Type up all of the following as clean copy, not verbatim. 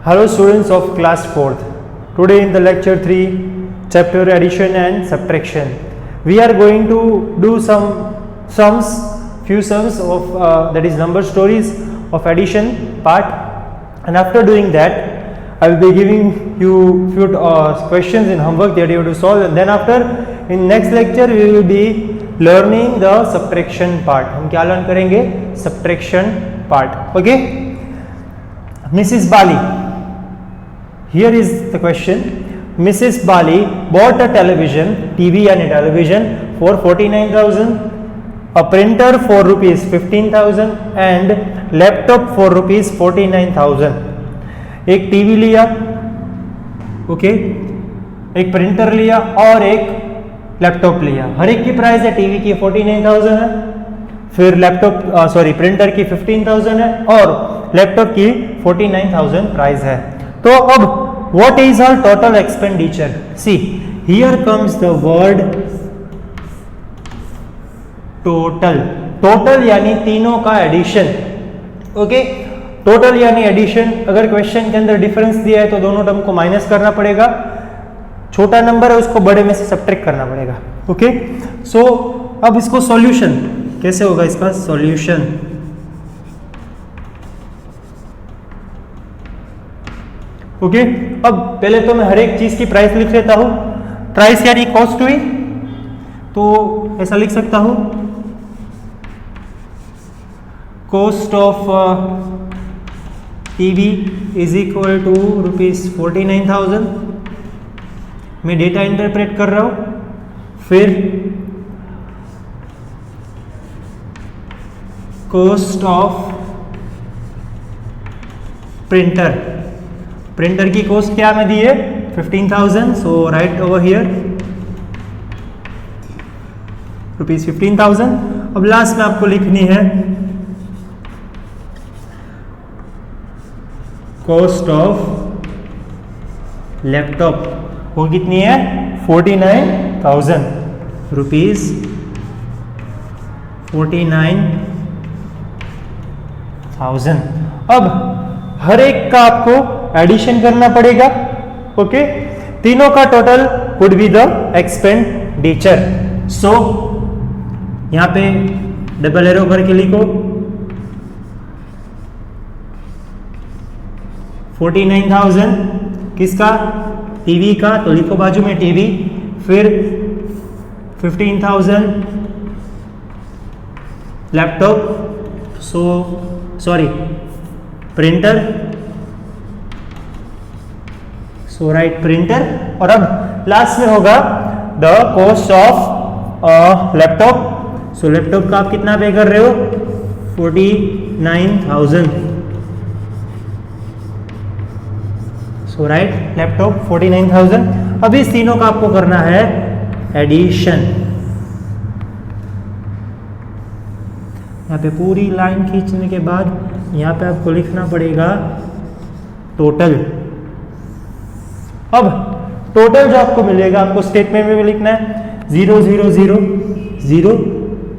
Hello students of class 4th. Today in the lecture 3 chapter addition and subtraction we are going to do few sums of that is number stories of addition part, and after doing that I will be giving you few questions in homework that you have to solve, and then after in next lecture we will be learning the subtraction part. हम क्या learn करेंगे? Subtraction part. Okay? Mrs. Bali. Here is the question. Mrs. Bali bought a television, TV and a television for 49,000, a printer for rupees 15,000 and laptop for rupees 49,000. एक TV लिया, okay, एक printer लिया और एक laptop लिया. हर एक की price है, टीवी की 49,000 है, फिर लैपटॉप प्रिंटर की 15,000 है और लैपटॉप की 49,000 प्राइस है. तो अब what is our total expenditure? See, here comes the word total. Total यानी तीनों का एडिशन. ओके, टोटल यानी एडिशन. अगर क्वेश्चन के अंदर डिफरेंस दिया है तो दोनों टर्म को माइनस करना पड़ेगा. छोटा नंबर है उसको बड़े में से सब्ट्रैक्ट करना पड़ेगा. ओके, सो अब इसको सॉल्यूशन कैसे होगा? इसका सॉल्यूशन ओके. अब पहले तो मैं हर एक चीज की प्राइस लिख लेता हूं. प्राइस यानी कॉस्ट हुई, तो ऐसा लिख सकता हूं cost of TV is equal to rupees 49,000. मैं डेटा इंटरप्रेट कर रहा हूं. फिर कॉस्ट ऑफ प्रिंटर. प्रिंटर की कॉस्ट क्या में दी है? 15,000. So write over here rupees 15,000. अब लास्ट में आपको लिखनी है कॉस्ट ऑफ लैपटॉप. वो कितनी है? 49,000 रुपीज. 49,000. अब हर एक का आपको एडिशन करना पड़ेगा. ओके, तीनों का total would be the expenditure. So यहां पे डबल एरो करके लिखो 49,000 किसका? टीवी का. तो लिखो बाजू में टीवी. फिर 15,000 लैपटॉप, प्रिंटर. सो राइट प्रिंटर. और अब लास्ट में होगा the cost of laptop. So laptop का आप कितना पे कर रहे हो? 49,000. सो राइट लैपटॉप 49,000. अब इस तीनों का आपको करना है एडिशन. यहाँ पे पूरी लाइन खींचने के बाद यहाँ पे आपको लिखना पड़ेगा टोटल. अब टोटल जो आपको मिलेगा आपको स्टेटमेंट में भी लिखना है 0 0 0 0,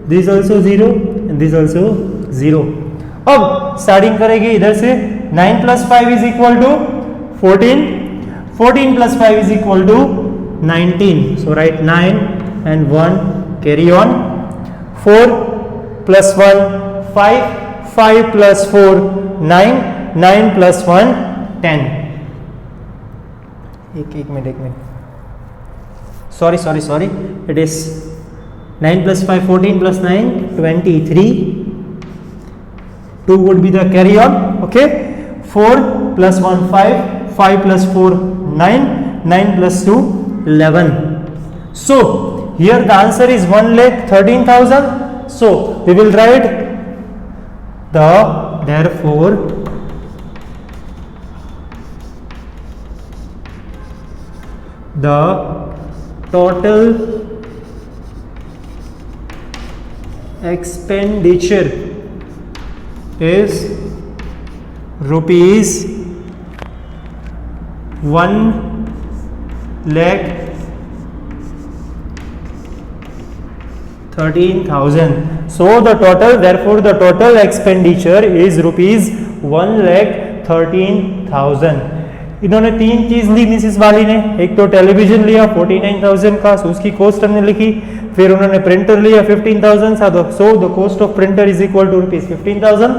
this also 0 and this also 0. अब स्टार्टिंग करेंगे इधर से. 9 + 5 is equal to 14. 14 + 5 is equal to 19. So write 9 and 1 carry on. 4 + 1 5, 5 + 4 9, 9 + 1 10. एक minute. Sorry it is 9 + 5 14 + 9 23. 2 would be the carry on. Okay, 4 + 1 5, 5 + 4 9, 9 + 2 11. So here the answer is 1,13,000. So we will write therefore the total expenditure is rupees 1,13,000. So therefore the total expenditure is rupees 1,13,000. इन्होंने 3 चीज ली Mrs वाली ने, एक तो television लिया 49,000 का, सो उसकी cost हमने लिखी, फिर उन्होंने प्रिंटर लिया 15,000 सा, so the cost of printer is equal to rupees 15,000,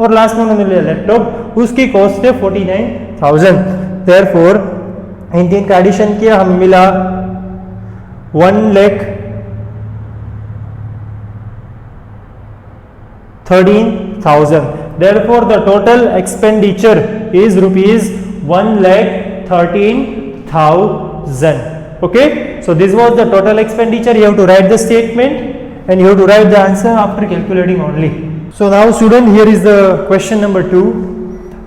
और लास्ट में उन्होंने लिया लैपटॉप, उसकी कॉस्ट है 49,000। देयरफॉर इन तीन का एडिशन किया, हमें मिला 1,13,000। Therefore, the total expenditure is rupees 1,13,000. Okay, so this was the total expenditure. You have to write the statement and you have to write the answer after calculating only. So now student, here is the question number 2.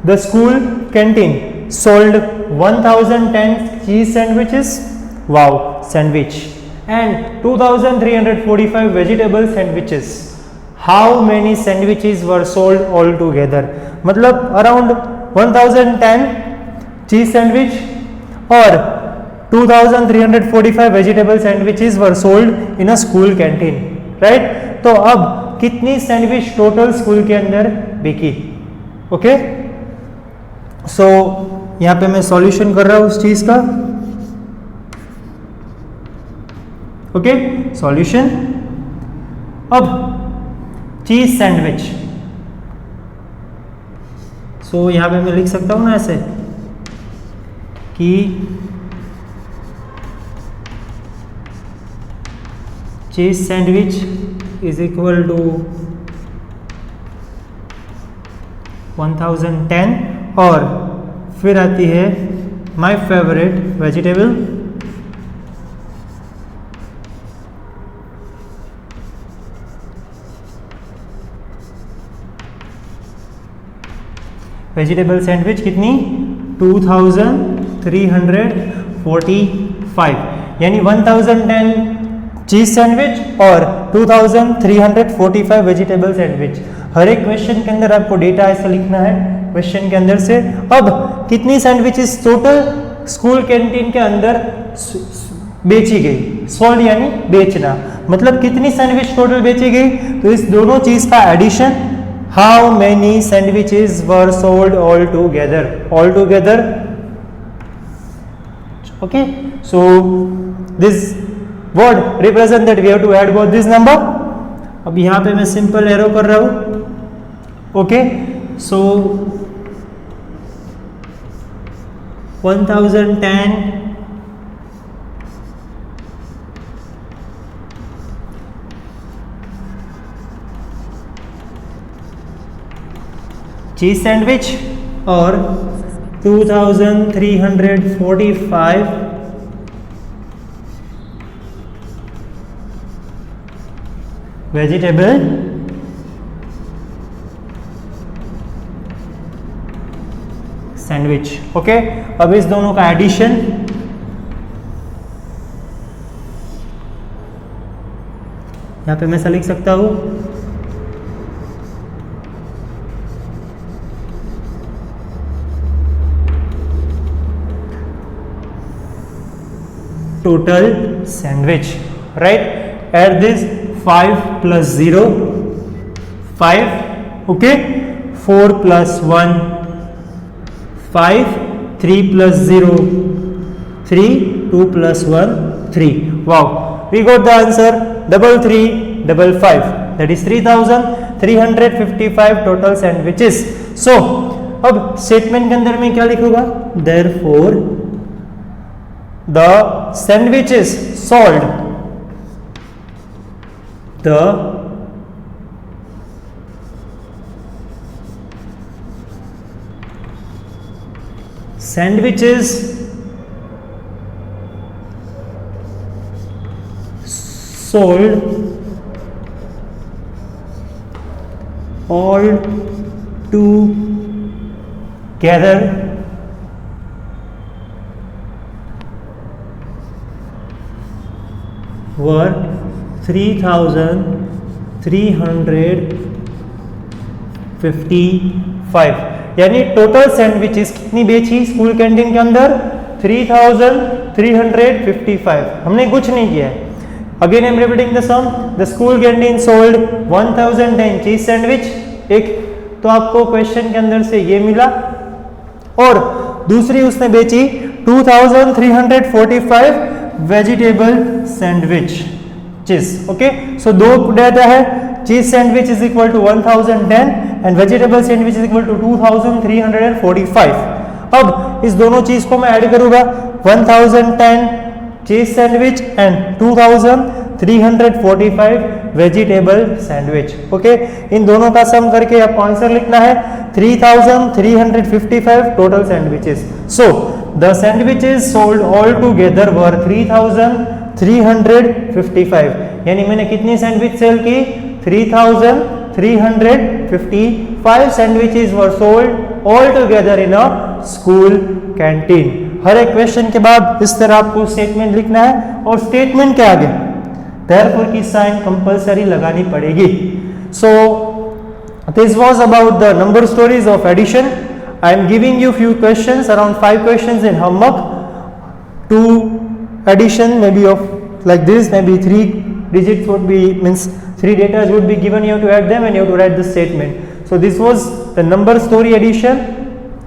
The school canteen sold 1,010 cheese sandwiches, wow, sandwich, and 2,345 vegetable sandwiches. How many sandwiches were sold altogether? मतलब around 1,010 cheese sandwich और 2,345 vegetable sandwiches were sold in a school canteen, right? तो अब कितनी sandwich total school के अंदर बिकी? Okay, सो यहाँ पे मैं सॉल्यूशन कर रहा हूँ उस चीज का। Okay, solution. अब चीज सैंडविच, सो यहां पे मैं लिख सकता हूं ना ऐसे कि चीज सैंडविच इज इक्वल टू 1,010 और फिर आती है my favourite vegetable, vegetable sandwich कितनी? 2,345, यानी 1,010 चीज सैंडविच और 2,345 वेजिटेबल सैंडविच। हर एक क्वेश्चन के अंदर आपको डेटा ऐसा लिखना है क्वेश्चन के अंदर से। अब कितनी सैंडविचेस टोटल स्कूल कैंटीन के अंदर बेची गई? सोल्ड यानी बेचना, मतलब कितनी सैंडविच टोटल बेची गई? तो इस दोनों चीज का addition, how many sandwiches were sold altogether? Altogether, okay, so this word represent that we have to add both this number. अब यहाँ पे मैं सिंपल एरो कर रहा हूँ, ओके, सो 1,010 चीज सैंडविच और 2,345 वेजिटेबल सैंडविच। ओके, अब इस दोनों का एडिशन, यहां पे मैं ऐसा लिख सकता हूं total sandwich, right? Add this 5 plus 0 5, okay, 4 plus 1 5, 3 plus 0 3, 2 plus 1 3. Wow, we got the answer 3,355, that is 3,355 total sandwiches. So अब स्टेटमेंट के अंदर में क्या लिखूंगा? Therefore the sandwiches sold, the sandwiches sold all together were 3,355, यानी total sandwiches कितनी बेची school canteen के अंदर? 3,355। हमने कुछ नहीं किया है। Again I am repeating the sum, the school canteen sold 1,010 cheese sandwich, एक तो आपको क्वेश्चन के अंदर से ये मिला, और दूसरी उसने बेची 2345 vegetable sandwich cheese. Okay, so दो डाटा है, cheese sandwich is equal to 1010 and vegetable sandwich is equal to 2345. अब इस दोनों चीज को मैं ऐड करूंगा, 1010 cheese sandwich and 2345 vegetable sandwich. Okay, इन दोनों का सम करके आपको आंसर लिखना है 3355 total sandwiches. So the sandwiches sold all together were 3355. यानी मैंने कितनी सैंडविच सेल की? 3355 sandwiches were sold all together in a school canteen. हर एक क्वेश्चन के बाद इस तरह आपको स्टेटमेंट लिखना है और स्टेटमेंट के आगे therefore की साइन कंपलसरी लगानी पड़ेगी. सो this was about the number stories of addition. I am giving you few questions, around 5 questions in homework. 2 addition maybe of like this, maybe 3 digits would be, means 3 data would be given, you have to add them and you have to write the statement. So this was the number story addition,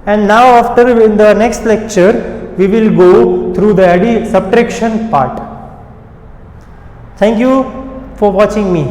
and now after in the next lecture we will go through the subtraction part. Thank you for watching me.